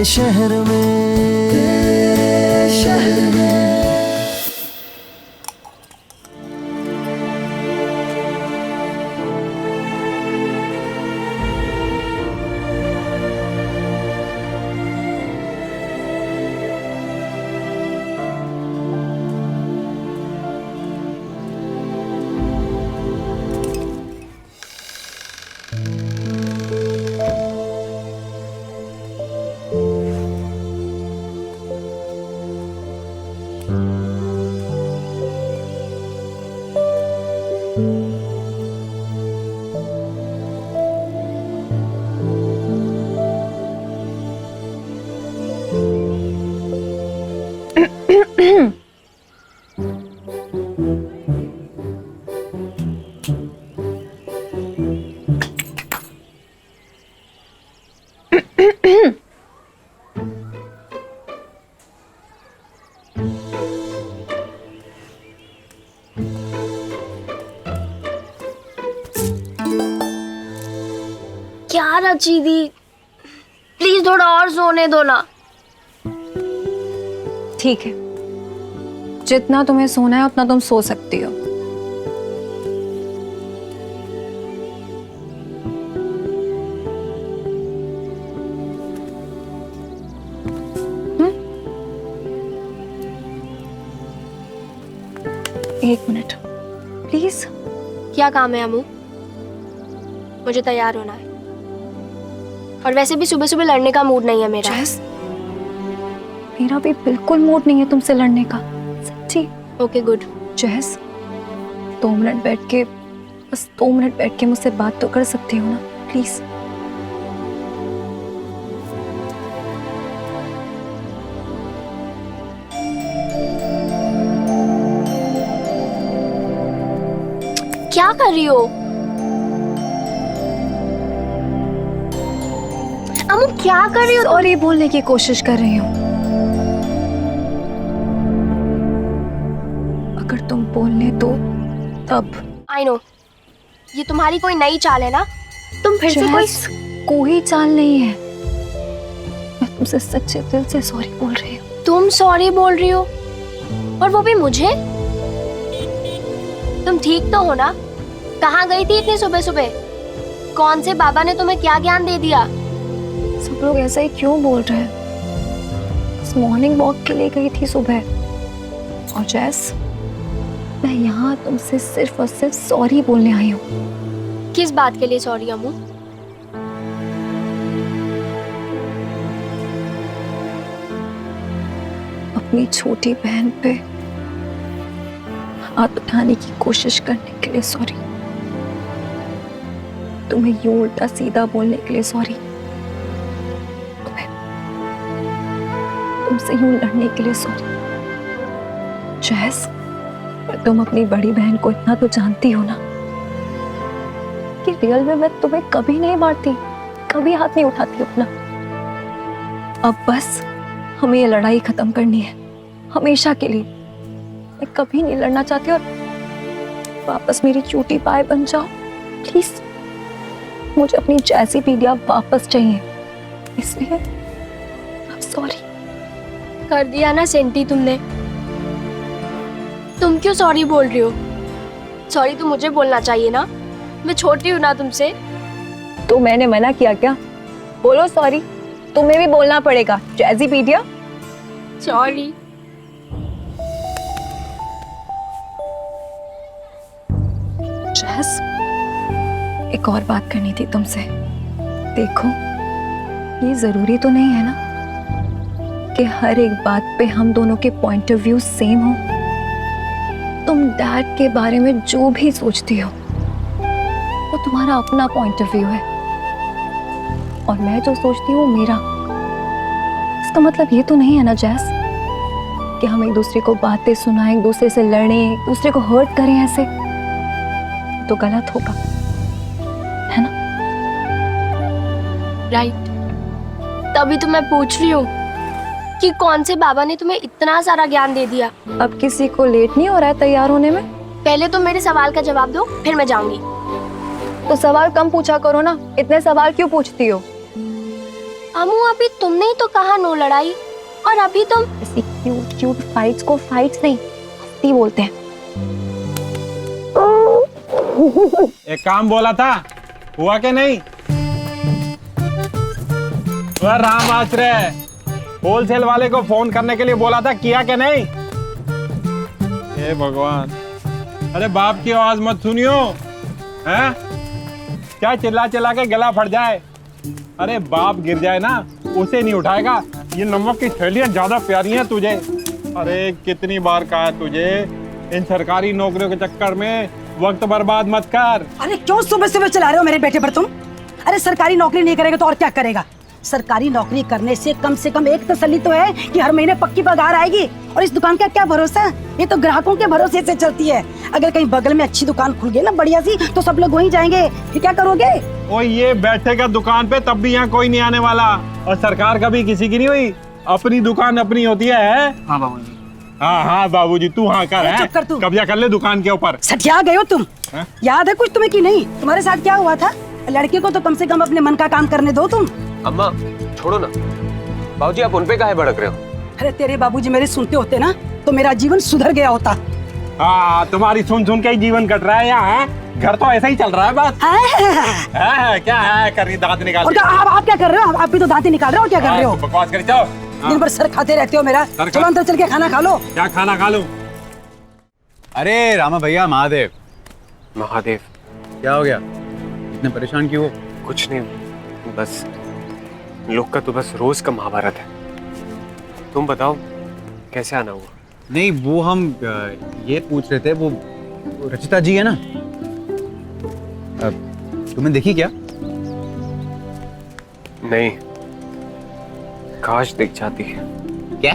शहर में, तेरे शहर में। क्या रची दी, प्लीज थोड़ा और सोने दो ना। ठीक है, जितना तुम्हें सोना है उतना तुम सो सकती हो। एक मिनट प्लीज। क्या काम है अमू? मुझे तैयार होना है, और वैसे भी सुबह सुबह लड़ने का मूड नहीं है मेरा। जैस, मेरा भी बिल्कुल मूड नहीं है तुमसे लड़ने का, सच्ची। Okay good. जैस, 2 मिनट बैठ के, बस 2 मिनट बैठ के मुझसे बात तो कर सकती हो ना, प्लीज। क्या कर रही हो अमू? क्या कर रही हो? सॉरी बोलने की कोशिश कर रही हूँ। अगर तुम बोलने दो तब। आई नो, ये तुम्हारी कोई नई चाल है ना? तुम फिर से कोई चाल नहीं है। मैं तुमसे सच्चे दिल से सॉरी बोल रही हूँ। तुम सॉरी बोल रही हो, और वो भी मुझे? तुम ठीक तो हो ना? कहाँ गई थी इतनी सुबह सुबह? कौन से बाबा ने तुम्हें क्या ज्ञान दे दिया? सब लोग ऐसा ही क्यों बोल रहे हैं? बस मॉर्निंग वॉक के लिए गई थी सुबह। और जैस, मैं यहाँ तुमसे सिर्फ और सिर्फ सॉरी बोलने आई हूँ। किस बात के लिए सॉरी अमू? अपनी छोटी बहन पे हाथ उठाने की कोशिश करने के लिए सॉरी। तुम्हें यूं उल्टा सीधा बोलने के लिए सॉरी। तुमसे यूं लड़ने के लिए सॉरी। जैस, पर तुम अपनी बड़ी बहन को इतना तो जानती हो ना कि रियल में मैं तुम्हें कभी नहीं मारती, कभी हाथ नहीं उठाती अपना। अब बस हमें ये लड़ाई खत्म करनी है, हमेशा के लिए। मैं कभी नहीं लड़ना चाहती, और वापस मेरी चूटी पाए बन जाओ प्लीज। मुझे अपनी जैसी पीडिया वापस चाहिए, इसलिए सॉरी। कर दिया ना सेंटी तुमने। तुम क्यों सॉरी बोल रही हो? सॉरी तो मुझे बोलना चाहिए ना, मैं छोटी हूँ ना तुमसे। तो मैंने मना किया क्या? बोलो सॉरी, तुम्हें भी बोलना पड़ेगा जैसी पीडिया। सॉरी। जैस, एक और बात करनी थी तुमसे। देखो, ये जरूरी तो नहीं है ना कि हर एक बात पे हम दोनों के पॉइंट ऑफ व्यू सेम हो। तुम डैड के बारे में जो भी सोचती हो वो तुम्हारा अपना पॉइंट ऑफ व्यू है, और मैं जो सोचती हूँ मेरा। इसका मतलब ये तो नहीं है ना जैस कि हम एक दूसरे को बातें सुनाएं, एक दूसरे से लड़ें, एक दूसरे को हर्ट करें। ऐसे तो गलत होगा, है ना? राइट। तभी तो मैं पूछ रही हूँ कि कौन से बाबा ने तुम्हें इतना सारा ज्ञान दे दिया। अब किसी को लेट नहीं हो रहा है तैयार होने में? पहले तो मेरे सवाल का जवाब दो, फिर मैं जाऊंगी। तो सवाल कम पूछा करो ना, इतने सवाल क्यों पूछती हो? अमू अभी तुमने ही तो कहा नो लड़ाई, और अभी तुम ऐसी क्यूट क्यूट फाइट्स को फाइट्स नहीं, मस्ती बोलते हैं। एक काम बोला था, हुआ कि नहीं? वह राम आश्रय होलसेल वाले को फोन करने के लिए बोला था, किया कि नहीं? हे भगवान, अरे बाप की आवाज मत सुनियो, हैं? क्या चिल्ला चिल्ला के गला फट जाए? अरे बाप गिर जाए ना, उसे नहीं उठाएगा। ये नमक की थैलियां ज्यादा प्यारी हैं तुझे। अरे कितनी बार कहा है तुझे, इन सरकारी नौकरियों के चक्कर में वक्त बर्बाद मत कर। अरे क्यों सुबह सुबह चला रहे हो मेरे बेटे पर तुम? अरे सरकारी नौकरी नहीं करेगा तो और क्या करेगा? सरकारी नौकरी करने से कम एक तसल्ली तो है कि हर महीने पक्की पगार आएगी। और इस दुकान का क्या भरोसा है? ये तो ग्राहकों के भरोसे से चलती है। अगर कहीं बगल में अच्छी दुकान खुल गई ना बढ़िया सी, तो सब लोग वहीं जाएंगे। फिर क्या करोगे? ओ ये बैठेगा दुकान पे तब भी यहाँ कोई नहीं आने वाला। और सरकार कभी किसी की नहीं हुई, अपनी दुकान अपनी होती है। हाँ बाबूजी। हाँ बाबूजी, तू हाँ कर, अरे है? चुप कर तू। कब्जा कर ले दुकान के ऊपर। सठिया गए हो तुम। हाँ? याद है कुछ तुम्हें कि नहीं? तुम्हारे साथ क्या हुआ था? लड़के को तो कम से कम अपने मन का काम करने दो तुम। अम्मा छोड़ो ना, बाबूजी आप उन पे काहे भड़क रहे हो? अरे तेरे बाबूजी मेरे सुनते होते ना तो मेरा जीवन सुधर गया होता। हाँ तुम्हारी सुन सुन के ही जीवन कट रहा है यहाँ, घर तो ऐसा ही चल रहा है बस। क्या है कर रही, दांत निकाल? और क्या आप क्या कर रहे हो? आप भी तो दांतें निकाल रहे हो, क्या कर रहे हो? बकवास करी जाओ। दिन भर सर खाते रहते हो मेरा। चलो अंदर चल के खाना खा लो। क्या खाना खा लूं? अरे रामा भैया, महादेव। महादेव? क्या हो गया, इतने परेशान क्यों हो? कुछ नहीं, बस लोग का तो बस रोज का महाभारत है। तुम बताओ कैसे आना हुआ? नहीं वो हम ये पूछ रहे थे, वो रचिता जी है ना, तुमने देखी क्या? नहीं, काश दिख जाती। क्या?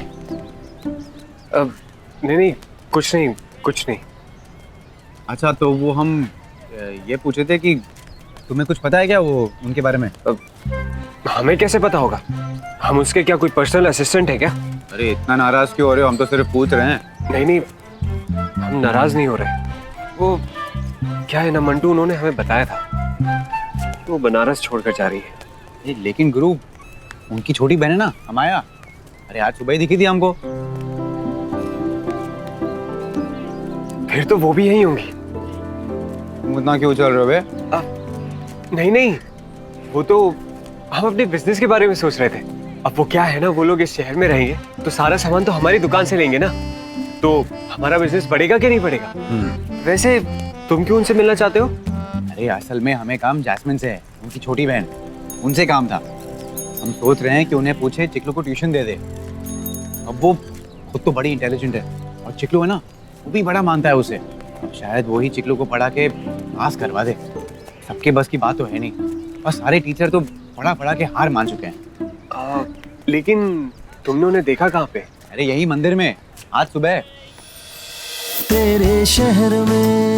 नहीं कुछ नहीं। अच्छा तो वो हम ये पूछ रहे थे कि तुम्हें कुछ पता है क्या वो उनके बारे में? हमें कैसे पता होगा? हम उसके क्या कोई पर्सनल असिस्टेंट है क्या? अरे इतना नाराज क्यों हो रहे हो, हम तो सिर्फ पूछ रहे हैं। नहीं, हम नाराज नहीं हो रहे। वो क्या है ना मंटू, उन्होंने हमें बताया था कि वो बनारस छोड़कर जा रही है। लेकिन गुरु, उनकी छोटी बहन है ना अमाया, अरे आज सुबह ही दिखी थी हमको। फिर तो वो भी यही होंगी। तुम इतना क्यों चल रहे हो बे? नहीं, वो तो हम अपने बिजनेस के बारे में सोच रहे थे। अब वो क्या है ना, वो लोग इस शहर में रहेंगे तो सारा सामान तो हमारी दुकान से लेंगे ना, तो हमारा बिजनेस बढ़ेगा कि नहीं बढ़ेगा? वैसे तुम क्यों उनसे मिलना चाहते हो? अरे असल में हमें काम जैस्मिन से है, उनकी छोटी बहन, उनसे काम था। हम सोच रहे हैं कि उन्हें पूछे चिकलू को ट्यूशन दे दे। अब वो खुद तो बड़ी इंटेलिजेंट है और चिकलू है ना, वो भी बड़ा मानता है उसे। शायद वो ही चिकलू को पढ़ा के पास करवा दे। सबके बस की बात तो है नहीं, और सारे टीचर तो पढ़ा के हार मान चुके हैं। लेकिन तुमने उन्हें देखा कहाँ पे? अरे यही मंदिर में, आज सुबह। तेरे शहर में